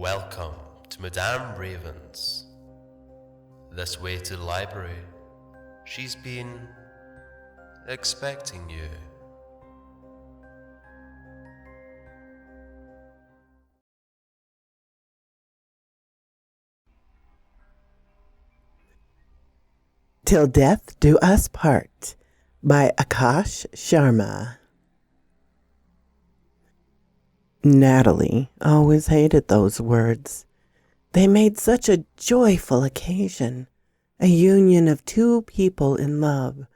Welcome to Madame Raven's. This way to the library. She's been expecting you. Till Death Do Us Part by Aakash Sharma. Natalie always hated those words. They made such a joyful occasion, a union of two people in love,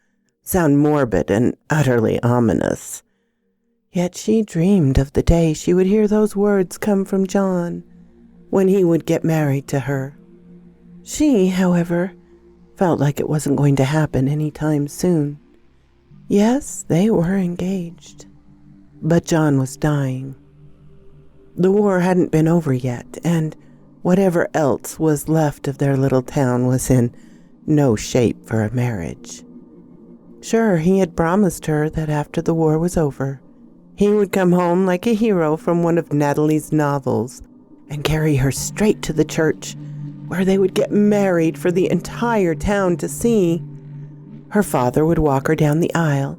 sound morbid and utterly ominous. Yet she dreamed of the day she would hear those words come from John, when he would get married to her. She, however, felt like it wasn't going to happen any time soon. Yes, they were engaged, but John was dying. The war hadn't been over yet, and whatever else was left of their little town was in no shape for a marriage. Sure, he had promised her that after the war was over, he would come home like a hero from one of Natalie's novels and carry her straight to the church, where they would get married for the entire town to see. Her father would walk her down the aisle,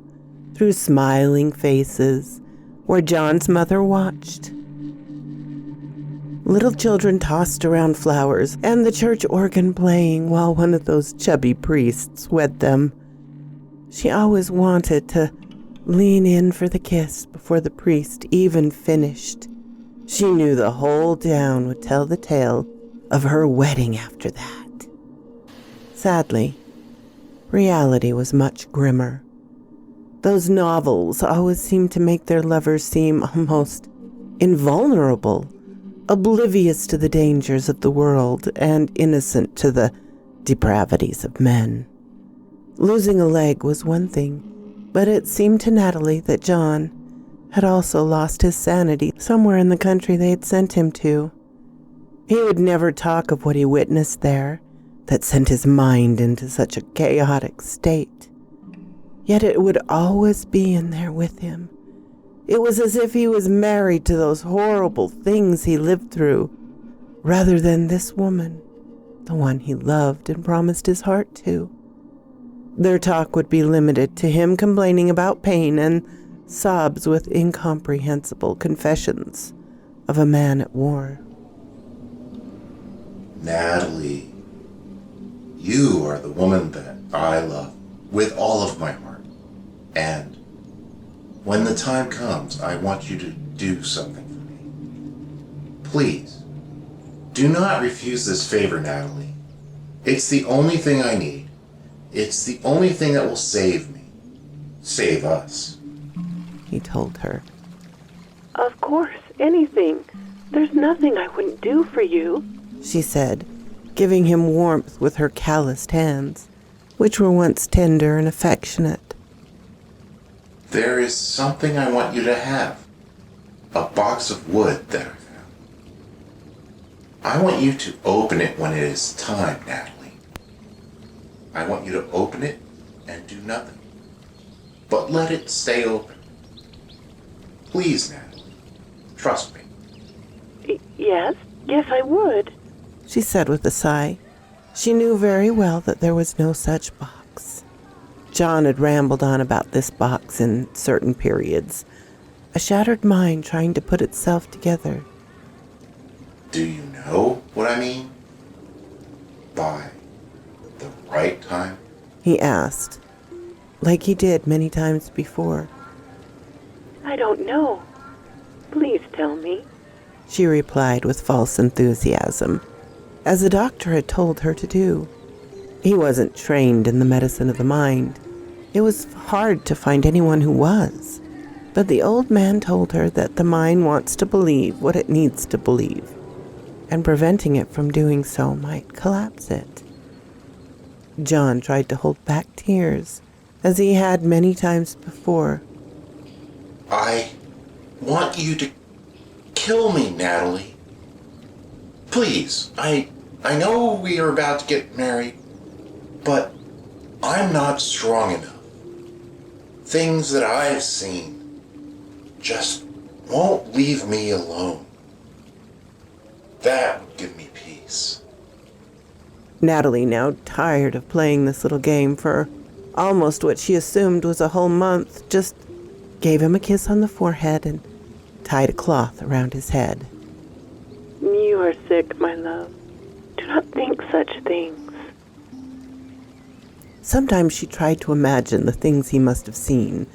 through smiling faces, where John's mother watched. Little children tossed around flowers, and the church organ playing while one of those chubby priests wed them. She always wanted to lean in for the kiss before the priest even finished. She knew the whole town would tell the tale of her wedding after that. Sadly, reality was much grimmer. Those novels always seemed to make their lovers seem almost invulnerable, oblivious to the dangers of the world and innocent to the depravities of men. Losing a leg was one thing, but it seemed to Natalie that John had also lost his sanity somewhere in the country they had sent him to. He would never talk of what he witnessed there that sent his mind into such a chaotic state. Yet it would always be in there with him. It was as if he was married to those horrible things he lived through, rather than this woman, the one he loved and promised his heart to. Their talk would be limited to him complaining about pain and sobs with incomprehensible confessions of a man at war. Natalie, you are the woman that I love with all of my heart. And when the time comes, I want you to do something for me. Please, do not refuse this favor, Natalie. It's the only thing I need. It's the only thing that will save me. Save us. He told her. Of course, anything. There's nothing I wouldn't do for you, she said, giving him warmth with her calloused hands, which were once tender and affectionate. There is something I want you to have. A box of wood that I found. I want you to open it when it is time, Natalie. I want you to open it and do nothing. But let it stay open. Please, Natalie. Trust me. Yes I would, she said with a sigh. She knew very well that there was no such box. John had rambled on about this box in certain periods, a shattered mind trying to put itself together. Do you know what I mean? By the right time? He asked, like he did many times before. I don't know. Please tell me, she replied with false enthusiasm, as the doctor had told her to do. He wasn't trained in the medicine of the mind. It was hard to find anyone who was. But the old man told her that the mind wants to believe what it needs to believe, and preventing it from doing so might collapse it. John tried to hold back tears, as he had many times before. I want you to kill me, Natalie. Please, I know we are about to get married, but I'm not strong enough. Things that I've seen just won't leave me alone. That would give me peace. Natalie, now tired of playing this little game for almost what she assumed was a whole month, just gave him a kiss on the forehead and tied a cloth around his head. You are sick, my love. Do not think such things. Sometimes she tried to imagine the things he must have seen,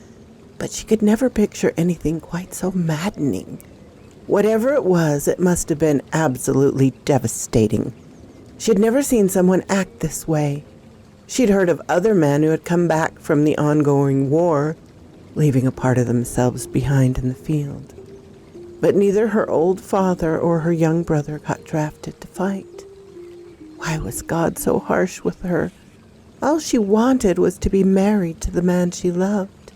but she could never picture anything quite so maddening. Whatever it was, it must have been absolutely devastating. She had never seen someone act this way. She'd heard of other men who had come back from the ongoing war, leaving a part of themselves behind in the field. But neither her old father or her young brother got drafted to fight. Why was God so harsh with her? All she wanted was to be married to the man she loved,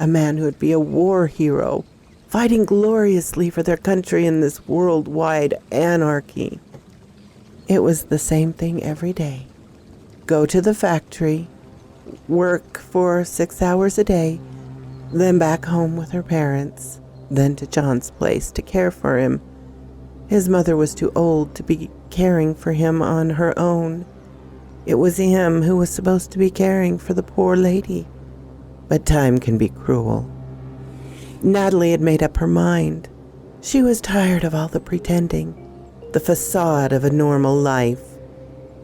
a man who would be a war hero, fighting gloriously for their country in this worldwide anarchy. It was the same thing every day. Go to the factory, work for 6 hours a day, then back home with her parents, then to John's place to care for him. His mother was too old to be caring for him on her own. It was him who was supposed to be caring for the poor lady. But time can be cruel. Natalie had made up her mind. She was tired of all the pretending, the facade of a normal life.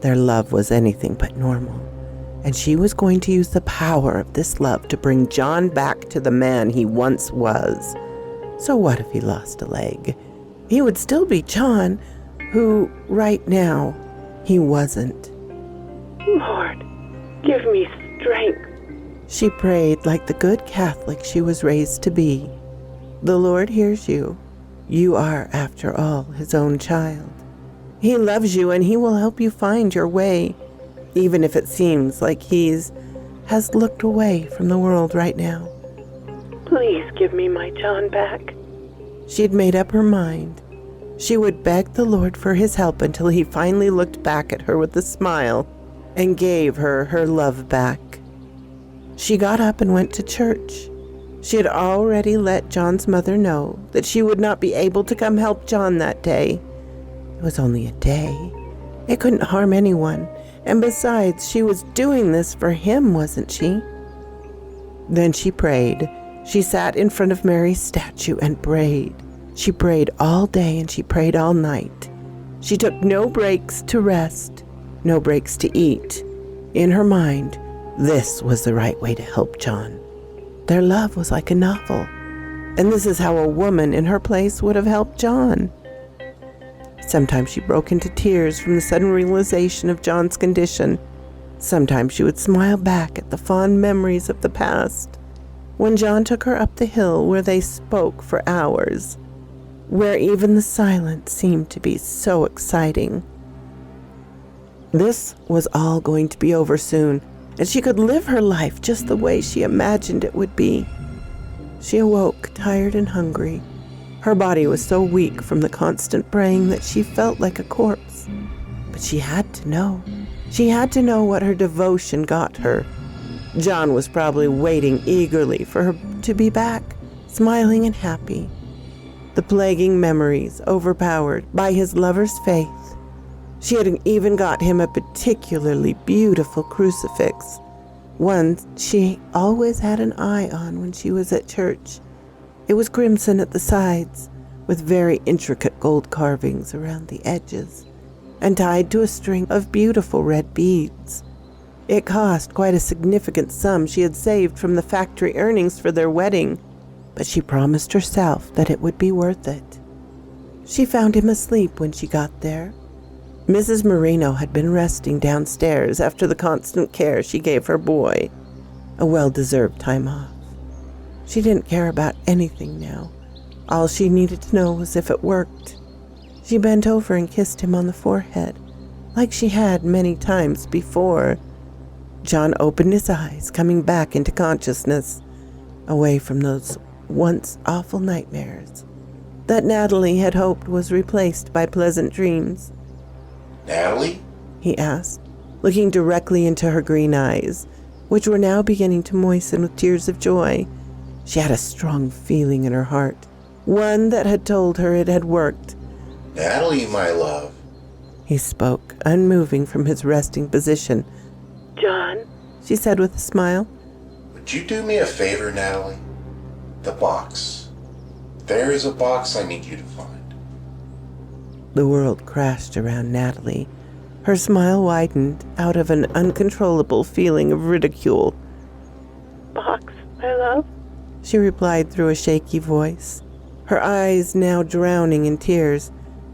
Their love was anything but normal, and she was going to use the power of this love to bring John back to the man he once was. So what if he lost a leg? He would still be John, who, right now, he wasn't. Lord, give me strength. She prayed like the good Catholic she was raised to be. The Lord hears you. You are, after all, his own child. He loves you and he will help you find your way, even if it seems like has looked away from the world right now. Please give me my John back. She'd made up her mind. She would beg the Lord for his help until he finally looked back at her with a smile and gave her her love back. She got up and went to church. She had already let John's mother know that she would not be able to come help John that day. It was only a day. It couldn't harm anyone. And besides, she was doing this for him, wasn't she? Then she prayed. She sat in front of Mary's statue and prayed. She prayed all day and she prayed all night. She took no breaks to rest, no breaks to eat. In her mind, this was the right way to help John. Their love was like a novel, and this is how a woman in her place would have helped John. Sometimes she broke into tears from the sudden realization of John's condition. Sometimes she would smile back at the fond memories of the past, when John took her up the hill where they spoke for hours, where even the silence seemed to be so exciting. This was all going to be over soon, and she could live her life just the way she imagined it would be. She awoke tired and hungry. Her body was so weak from the constant praying that she felt like a corpse. But she had to know. She had to know what her devotion got her. John was probably waiting eagerly for her to be back, smiling and happy. The plaguing memories overpowered by his lover's faith. She had even got him a particularly beautiful crucifix, one she always had an eye on when she was at church. It was crimson at the sides, with very intricate gold carvings around the edges, and tied to a string of beautiful red beads. It cost quite a significant sum she had saved from the factory earnings for their wedding, but she promised herself that it would be worth it. She found him asleep when she got there. Mrs. Marino had been resting downstairs after the constant care she gave her boy, a well-deserved time off. She didn't care about anything now. All she needed to know was if it worked. She bent over and kissed him on the forehead, like she had many times before. John opened his eyes, coming back into consciousness, away from those once awful nightmares that Natalie had hoped was replaced by pleasant dreams. Natalie? He asked, looking directly into her green eyes, which were now beginning to moisten with tears of joy. She had a strong feeling in her heart, one that had told her it had worked, Natalie, my love. He spoke, unmoving from his resting position. John? She said with a smile. Would you do me a favor, Natalie? The box. There is a box I need you to find. The world crashed around Natalie. Her smile widened out of an uncontrollable feeling of ridicule. Box, my love? She replied through a shaky voice, her eyes now drowning in tears.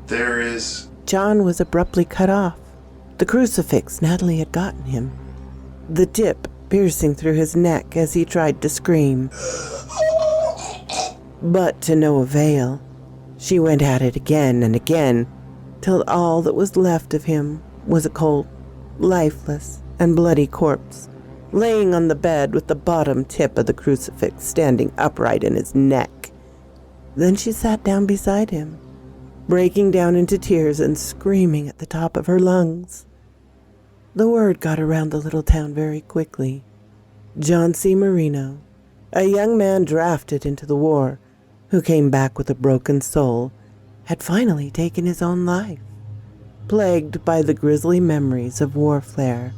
There is... John was abruptly cut off. The crucifix Natalie had gotten him, the tip piercing through his neck as he tried to scream. But to no avail. She went at it again and again, till all that was left of him was a cold, lifeless, and bloody corpse, laying on the bed with the bottom tip of the crucifix standing upright in his neck. Then she sat down beside him, breaking down into tears and screaming at the top of her lungs. The word got around the little town very quickly. John C. Marino, a young man drafted into the war, who came back with a broken soul, had finally taken his own life, plagued by the grisly memories of war flare.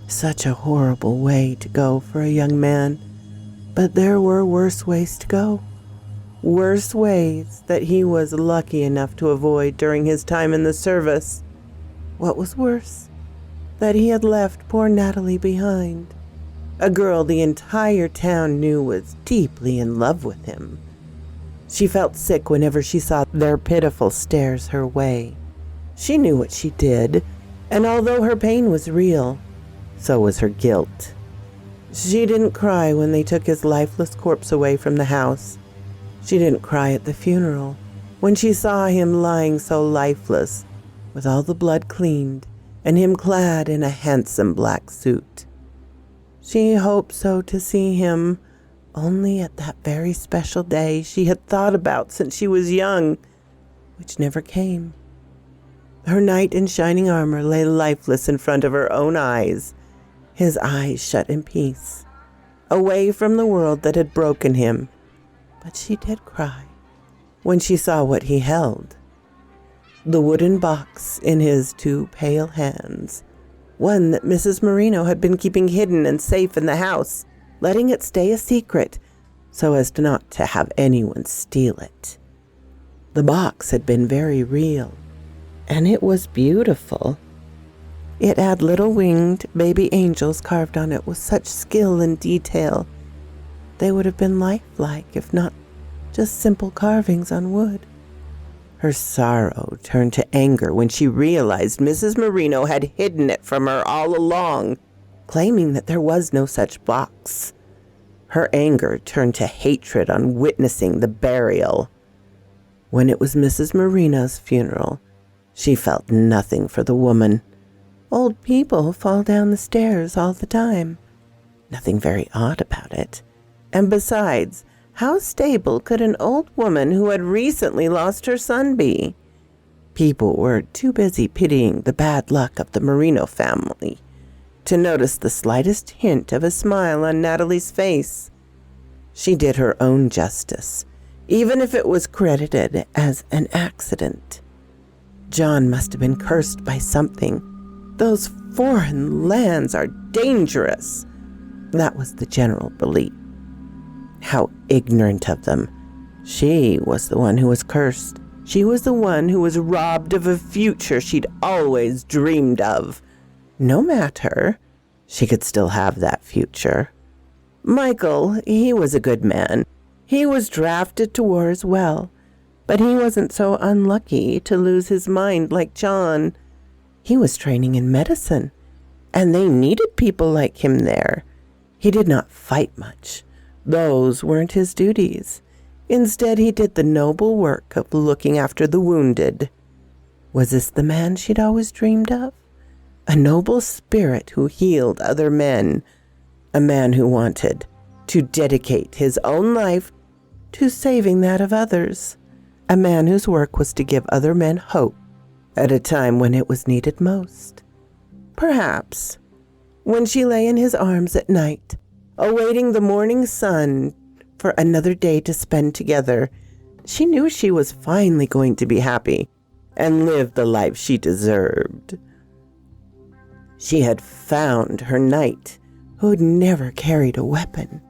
Such a horrible way to go for a young man, but there were worse ways to go. Worse ways that he was lucky enough to avoid during his time in the service. What was worse? That he had left poor Natalie behind, a girl the entire town knew was deeply in love with him. She felt sick whenever she saw their pitiful stares her way. She knew what she did, and although her pain was real, so was her guilt. She didn't cry when they took his lifeless corpse away from the house. She didn't cry at the funeral, when she saw him lying so lifeless, with all the blood cleaned, and him clad in a handsome black suit. She hoped so to see him, only at that very special day she had thought about since she was young, which never came. Her knight in shining armor lay lifeless in front of her own eyes, his eyes shut in peace, away from the world that had broken him. But she did cry when she saw what he held. The wooden box in his two pale hands, one that Mrs. Marino had been keeping hidden and safe in the house, letting it stay a secret so as not to have anyone steal it. The box had been very real, and it was beautiful. It had little winged baby angels carved on it with such skill and detail. They would have been lifelike if not just simple carvings on wood. Her sorrow turned to anger when she realized Mrs. Marino had hidden it from her all along, claiming that there was no such box. Her anger turned to hatred on witnessing the burial. When it was Mrs. Marino's funeral, she felt nothing for the woman. Old people fall down the stairs all the time. Nothing very odd about it. And besides, how stable could an old woman who had recently lost her son be? People were too busy pitying the bad luck of the Marino family to notice the slightest hint of a smile on Natalie's face. She did her own justice, even if it was credited as an accident. John must have been cursed by something. Those foreign lands are dangerous. That was the general belief. How ignorant of them. She was the one who was cursed. She was the one who was robbed of a future she'd always dreamed of. No matter, she could still have that future. Michael, he was a good man. He was drafted to war as well, but he wasn't so unlucky to lose his mind like John. He was training in medicine, and they needed people like him there. He did not fight much. Those weren't his duties. Instead, he did the noble work of looking after the wounded. Was this the man she'd always dreamed of? A noble spirit who healed other men. A man who wanted to dedicate his own life to saving that of others. A man whose work was to give other men hope at a time when it was needed most. Perhaps, when she lay in his arms at night, awaiting the morning sun for another day to spend together, She knew she was finally going to be happy and live the life she deserved. She had found her knight who'd never carried a weapon.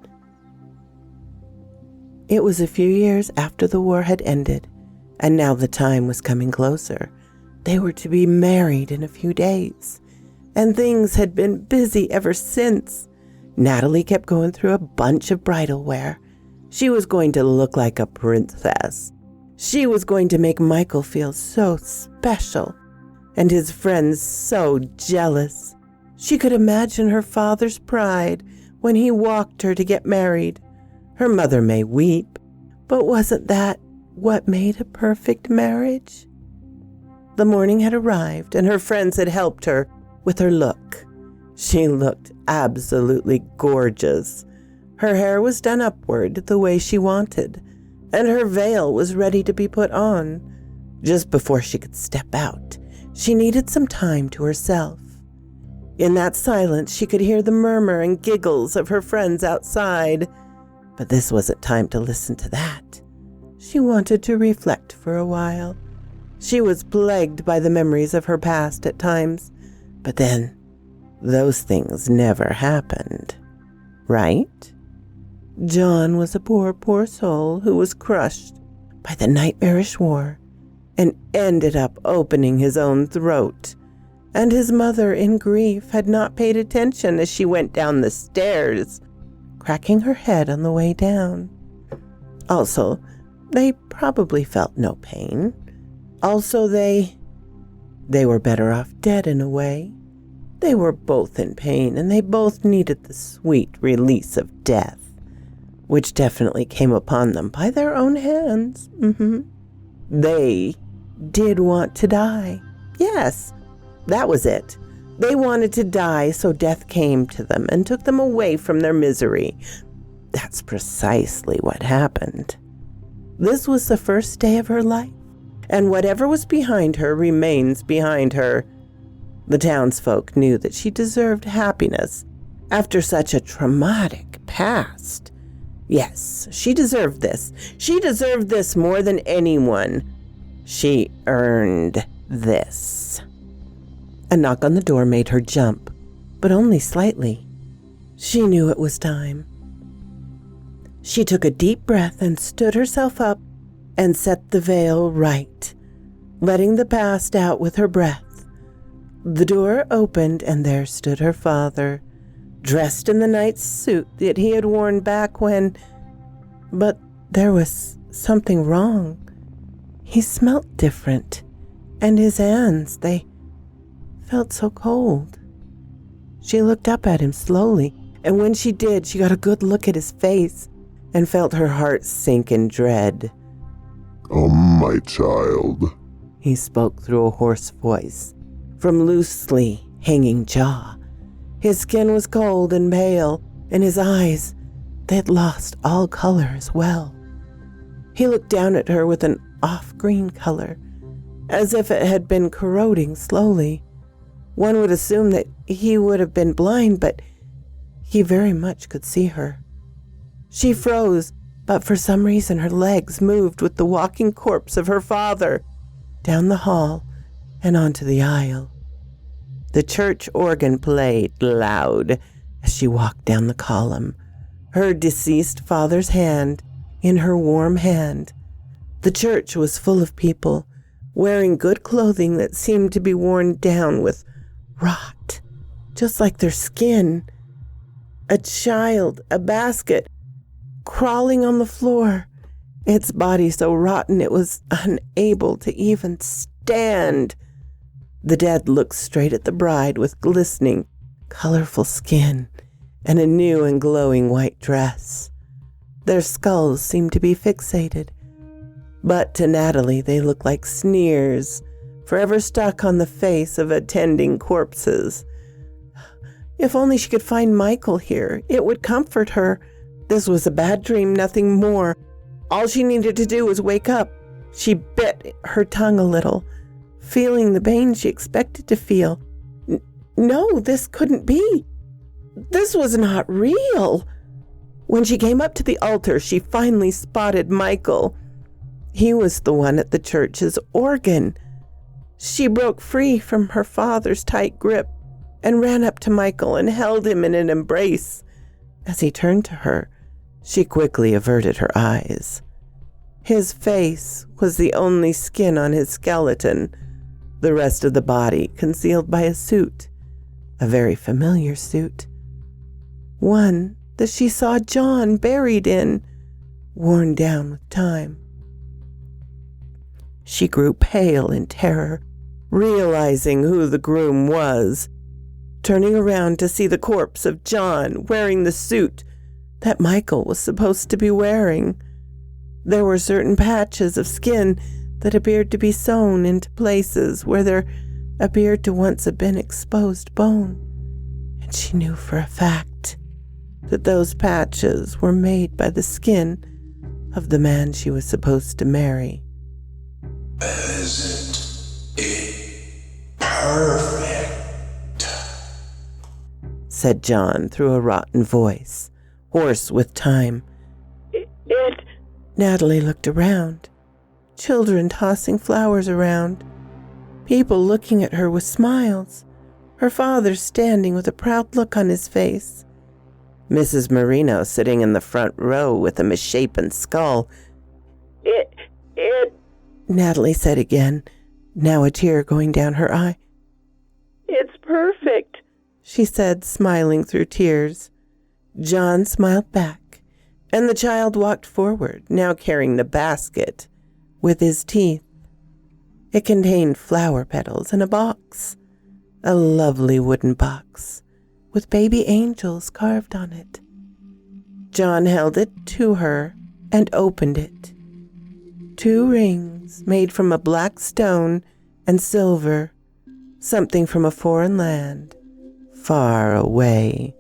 It was a few years after the war had ended, and now the time was coming closer. They were to be married in a few days, and things had been busy ever since. Natalie kept going through a bunch of bridal wear. She was going to look like a princess. She was going to make Michael feel so special, and his friends so jealous. She could imagine her father's pride when he walked her to get married. Her mother may weep, but wasn't that what made a perfect marriage? The morning had arrived, and her friends had helped her with her look. She looked absolutely gorgeous. Her hair was done upward the way she wanted, and her veil was ready to be put on. Just before she could step out, she needed some time to herself. In that silence, she could hear the murmur and giggles of her friends outside, but this wasn't time to listen to that. She wanted to reflect for a while. She was plagued by the memories of her past at times, but then those things never happened, right? John was a poor soul who was crushed by the nightmarish war and ended up opening his own throat. And his mother, in grief, had not paid attention as she went down the stairs, cracking her head on the way down. Also, they probably felt no pain. Also, they were better off dead in a way. They were both in pain, and they both needed the sweet release of death, which definitely came upon them by their own hands. They did want to die. Yes, that was it. They wanted to die, so death came to them and took them away from their misery. That's precisely what happened. This was the first day of her life, and whatever was behind her remains behind her. The townsfolk knew that she deserved happiness after such a traumatic past. Yes, she deserved this. She deserved this more than anyone. She earned this. A knock on the door made her jump, but only slightly. She knew it was time. She took a deep breath and stood herself up and set the veil right, letting the past out with her breath. The door opened, and there stood her father, dressed in the knight's suit that he had worn back when... But there was something wrong. He smelt different, and his hands, they felt so cold. She looked up at him slowly, and when she did, she got a good look at his face and felt her heart sink in dread. My child," he spoke through a hoarse voice from loosely hanging jaw. His skin was cold and pale, and his eyes, they had lost all color as well. He looked down at her with an off-green color, as if it had been corroding slowly. One would assume that he would have been blind, but he very much could see her. She froze, but for some reason her legs moved with the walking corpse of her father, down the hall and onto the aisle. The church organ played loud as she walked down the column, her deceased father's hand in her warm hand. The church was full of people, wearing good clothing that seemed to be worn down with rot, just like their skin. A child, a basket, crawling on the floor, its body so rotten it was unable to even stand. The dead looked straight at the bride with glistening, colorful skin and a new and glowing white dress. Their skulls seemed to be fixated, but to Natalie they looked like sneers, forever stuck on the face of attending corpses. If only she could find Michael here, it would comfort her. This was a bad dream, nothing more. All she needed to do was wake up. She bit her tongue a little, feeling the pain she expected to feel. No, this couldn't be. This was not real. When she came up to the altar, she finally spotted Michael. He was the one at the church's organ. She broke free from her father's tight grip and ran up to Michael and held him in an embrace. As he turned to her, she quickly averted her eyes. His face was the only skin on his skeleton, the rest of the body concealed by a suit, a very familiar suit, one that she saw John buried in, worn down with time. She grew pale in terror, realizing who the groom was, turning around to see the corpse of John wearing the suit that Michael was supposed to be wearing. There were certain patches of skin that appeared to be sewn into places where there appeared to once have been exposed bone, and she knew for a fact that those patches were made by the skin of the man she was supposed to marry. Isn't it perfect? Said John through a rotten voice, hoarse with time. It... Natalie looked around. Children tossing flowers around. People looking at her with smiles. Her father standing with a proud look on his face. Mrs. Marino sitting in the front row with a misshapen skull. It... Natalie said again, now a tear going down her eye. It's perfect, she said, smiling through tears. John smiled back, and the child walked forward, now carrying the basket with his teeth. It contained flower petals and a box, a lovely wooden box with baby angels carved on it. John held it to her and opened it. 2 rings made from a black stone and silver, something from a foreign land, far away.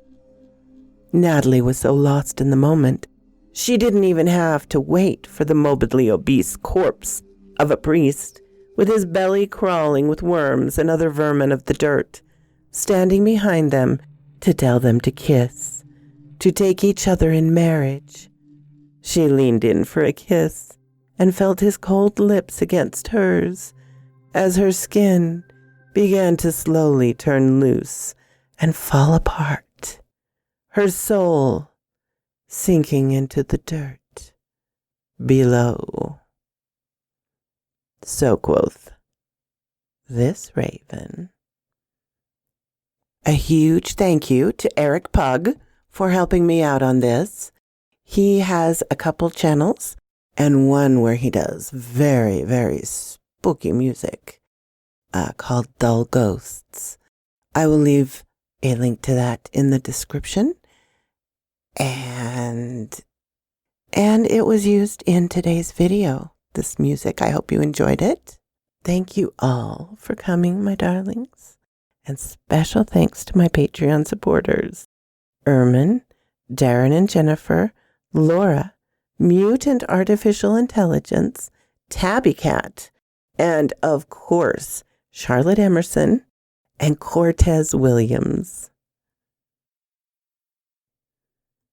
Natalie was so lost in the moment, she didn't even have to wait for the morbidly obese corpse of a priest, with his belly crawling with worms and other vermin of the dirt, standing behind them to tell them to kiss, to take each other in marriage. She leaned in for a kiss and felt his cold lips against hers as her skin began to slowly turn loose and fall apart, her soul sinking into the dirt below. So quoth this raven. A huge thank you to Eric Pug for helping me out on this. He has a couple channels and one where he does very, very spooky music called Dull Ghosts. I will leave a link to that in the description. And it was used in today's video, this music. I hope you enjoyed it. Thank you all for coming, my darlings. And special thanks to my Patreon supporters, Ermin, Darren and Jennifer, Laura, Mutant Artificial Intelligence, Tabby Cat, and of course, Charlotte Emerson and Cortez Williams.